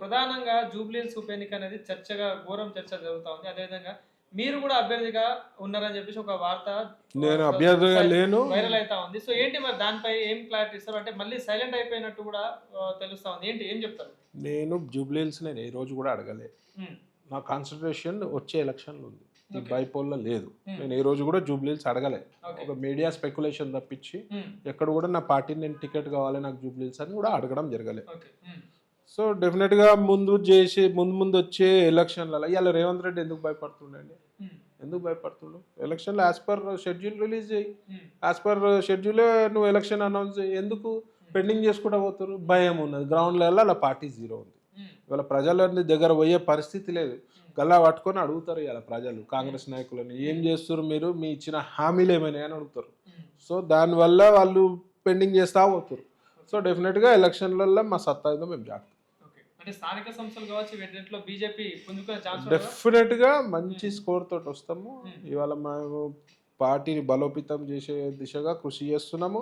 ప్రధానంగా జూబ్లీహిల్స్ ఉప ఎన్నిక అనేది చర్చగా ఘోరం చర్చ జరుగుతా ఉంది. అదేవిధంగా మీరు కూడా అభ్యర్థిగా ఉన్నారని చెప్పేసి ఒక వార్త నేను అభ్యర్థిగా లేను, వైరల్ అవుతా ఉంది. సో ఏంటి మరి దానిపై ఏం క్లారిటీ ఇస్తారు? అంటే మళ్ళీ సైలెంట్ అయిపోయినట్టు కూడా తెలుస్తా ఉంది. ఏంటి ఏం చెప్తారు? నేను జూబ్లీహిల్స్ నేను ఏ రోజు కూడా అడగలే. నా కాన్సన్ట్రేషన్ వచ్చే ఎలక్షన్లు ఉంది, ఈ బైపోల్లో లేదు. నేను ఏ రోజు కూడా జూబ్లీహిల్స్ అడగలే. ఒక మీడియా స్పెక్యులేషన్ తప్పించి ఎక్కడ కూడా నా పార్టీని నేను టికెట్ కావాలి నాకు జూబ్లీహిల్స్ అని కూడా అడగడం జరగలే. సో డెఫినెట్గా ముందు వచ్చే ఎలక్షన్లలో ఇవాళ రేవంత్ రెడ్డి ఎందుకు భయపడుతుండండి? ఎందుకు భయపడుతుండు? ఎలక్షన్లో యాజ్ పర్ షెడ్యూల్ రిలీజ్ చేయి, యాజ్ పర్ షెడ్యూలే నువ్వు ఎలక్షన్ అనౌన్స్ చేయి. ఎందుకు పెండింగ్ చేసుకుంటూ పోతారు? భయం ఉన్నది. గ్రౌండ్ లెవెల్లో అలా పార్టీ జీరో ఉంది. ఇవాళ ప్రజలని దగ్గర పోయే పరిస్థితి లేదు. గల్లా పట్టుకొని అడుగుతారు ఇవాళ ప్రజలు కాంగ్రెస్ నాయకులని, ఏం చేస్తారు మీరు, మీ ఇచ్చిన హామీలు ఏమైనా అని అడుగుతారు. సో దానివల్ల వాళ్ళు పెండింగ్ చేస్తూ పోతారు. సో డెఫినెట్గా ఎలక్షన్లలో మా సత్తా ఏదో మేము జాగ్రత్త. స్థానిక సంస్థలు కావచ్చు వీటిలో బీజేపీ పుంజుకునే ఛాన్స్ డెఫినెట్గా మంచి స్కోర్ తోటి వస్తాము. ఇవాళ మేము పార్టీని బలోపేతం చేసే దిశగా కృషి చేస్తున్నాము.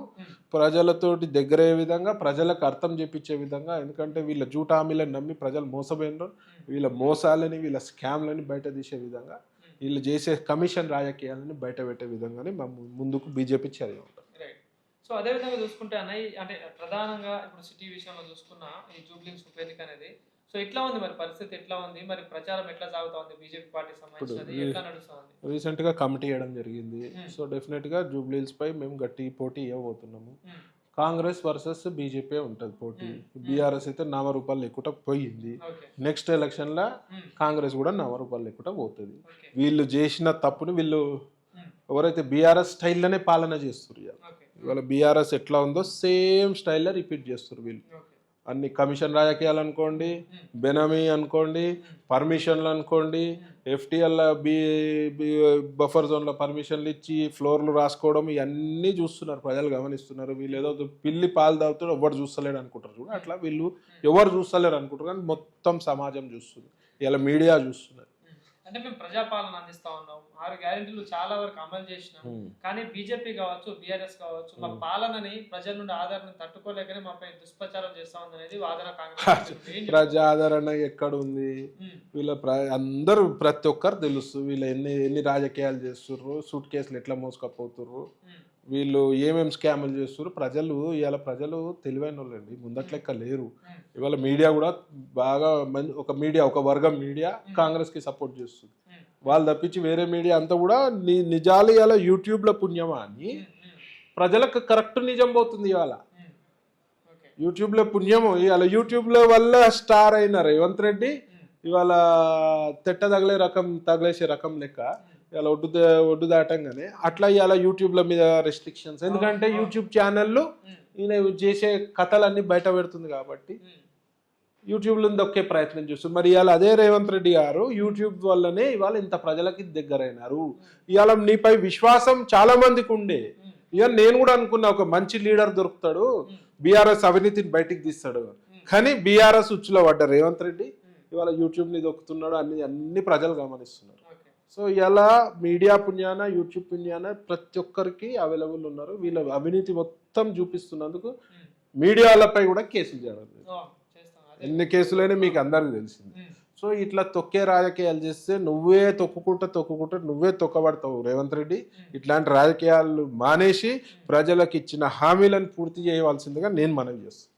ప్రజలతోటి దగ్గరయ్యే విధంగా, ప్రజలకు అర్థం చేపించే విధంగా. ఎందుకంటే వీళ్ళ జూట హామీలను నమ్మి ప్రజలు మోసపోయినారు. వీళ్ళ మోసాలని, వీళ్ళ స్కామ్లని బయట తీసే విధంగా, వీళ్ళు చేసే కమిషన్ రాజకీయాలని బయట పెట్టే విధంగానే ముందుకు బీజేపీ చర్య ఉంటుంది. సో అదేవిధంగా చూసుకుంటే అన్నయ్య, అంటే ప్రధానంగా ఇప్పుడు సిటీ విషయంలో చూసుకున్న ఈ జూబ్లీహిల్స్ ఉప ఎన్నిక అనేది సో ఎట్లా ఉంది మరి పరిస్థితి, ఎట్లా ఉంది మరి ప్రచారం ఎట్లా సాగుతా ఉంది బీజేపీ పార్టీ సంబంధించి, ఎట్లా నడుస్తా ఉంది? రీసెంట్ గా కమిటీ చేయడం జరిగింది. సో డెఫినెట్ గా జూబ్లీహిల్స్ పై మేము గట్టి పోటీ ఇవ్వబోతున్నాము. కాంగ్రెస్ వర్సెస్ బీజేపీ ఉంటుంది పోటీ. బీఆర్ఎస్ అయితే నామరూపాలు ఎక్కువ పోయింది. నెక్స్ట్ ఎలక్షన్ లా కాంగ్రెస్ కూడా నామరూపాలు ఎక్కువ పోతుంది. వీళ్ళు చేసిన తప్పుని వీళ్ళు ఎవరైతే బీఆర్ఎస్ స్టైల్లోనే పాలన చేస్తున్నారు. ఇవాళ బీఆర్ఎస్ ఎట్లా ఉందో సేమ్ స్టైల్లో రిపీట్ చేస్తారు వీళ్ళు. అన్ని కమిషన్ రాజకీయాలు అనుకోండి, బెనమీ అనుకోండి, పర్మిషన్లు అనుకోండి, ఎఫ్టీఎల్ బఫర్ జోన్లో పర్మిషన్లు ఇచ్చి ఫ్లోర్లు రాసుకోవడం, ఇవన్నీ చూస్తున్నారు, ప్రజలు గమనిస్తున్నారు. వీళ్ళు ఏదో పిల్లి పాలు తాగుతారు, ఎవరు చూస్తలేడు అనుకుంటారు చూడ, అట్లా వీళ్ళు ఎవరు చూస్తలేరు అనుకుంటారు, కానీ మొత్తం సమాజం చూస్తుంది, ఇలా మీడియా చూస్తున్నారు. అంటే మేము ప్రజాపాలన అందిస్తా ఉన్నాం, 6 గ్యారెంటీలు చాలా వరకు అమలు చేసినాం, కానీ బీజేపీ కావచ్చు, బీఆర్ఎస్ కావచ్చు, మా పాలనని ప్రజల నుండి ఆదరణ తట్టుకోలేకనే మాపై దుష్ప్రచారం చేస్తా ఉంది అనేది వాదన. కాంగ్రెస్ ప్రజా ఆదరణ ఎక్కడ ఉంది? వీళ్ళ అందరూ ప్రతి ఒక్కరు తెలుసు వీళ్ళు ఎన్ని రాజకీయాలు చేస్తుర్రు, సూట్ కేసులు ఎట్లా మోసుకపోతుర్రు, వీళ్ళు ఏమేమి స్కాములు చేస్తున్నారు. ఇవాళ ప్రజలు తెలివైన వాళ్ళండి, ముందట్లెక్క లేరు. ఇవాళ మీడియా కూడా బాగా ఒక వర్గం మీడియా కాంగ్రెస్కి సపోర్ట్ చేస్తుంది. వాళ్ళు తప్పించి వేరే మీడియా అంతా కూడా నిజాలు ఇవాళ యూట్యూబ్లో పుణ్యమా అని ప్రజలకు కరెక్ట్ నిజం పోతుంది. ఇవాళ యూట్యూబ్లో పుణ్యము, ఇవాళ యూట్యూబ్లో వల్ల స్టార్ అయిన రేవంత్ రెడ్డి ఇవాళ తగిలేసే రకం లెక్క ఇలా ఒడ్డు దాటంగానే అట్లా ఇవాళ యూట్యూబ్ల మీద రెస్ట్రిక్షన్స్. ఎందుకంటే యూట్యూబ్ ఛానళ్ళు ఈయన చేసే కథలన్నీ బయట పెడుతుంది కాబట్టి యూట్యూబ్లో దొక్కే ప్రయత్నం చేస్తుంది. మరి ఇవాళ అదే రేవంత్ రెడ్డి గారు యూట్యూబ్ వల్లనే ఇవాళ ఇంత ప్రజలకి దగ్గరైనారు. ఇవాళ నీపై విశ్వాసం చాలా మందికి ఉండే. ఇవాళ నేను కూడా అనుకున్నా ఒక మంచి లీడర్ దొరుకుతాడు, బీఆర్ఎస్ అవినీతిని బయటికి తీస్తాడు, కానీ బీఆర్ఎస్ ఉచ్చులో పడ్డ రేవంత్ రెడ్డి ఇవాళ యూట్యూబ్ని దొక్కుతున్నాడు. అన్ని ప్రజలు గమనిస్తున్నారు. సో ఇలా మీడియా పుణ్యాన, యూట్యూబ్ పుణ్యాన ప్రతి ఒక్కరికి అవైలబుల్ ఉన్నారు. వీళ్ళ అవినీతి మొత్తం చూపిస్తున్నందుకు మీడియాలపై కూడా కేసులు చేయడం. ఎన్ని కేసులైనా మీకు అందరికీ తెలిసింది. సో ఇట్లా తొక్కే రాజకీయాలు చేస్తే నువ్వే తొక్కుకుంటా నువ్వే తొక్కబడతావు రేవంత్ రెడ్డి. ఇట్లాంటి రాజకీయాలు మానేసి ప్రజలకు ఇచ్చిన హామీలను పూర్తి చేయవలసిందిగా నేను మనవి చేస్తాను.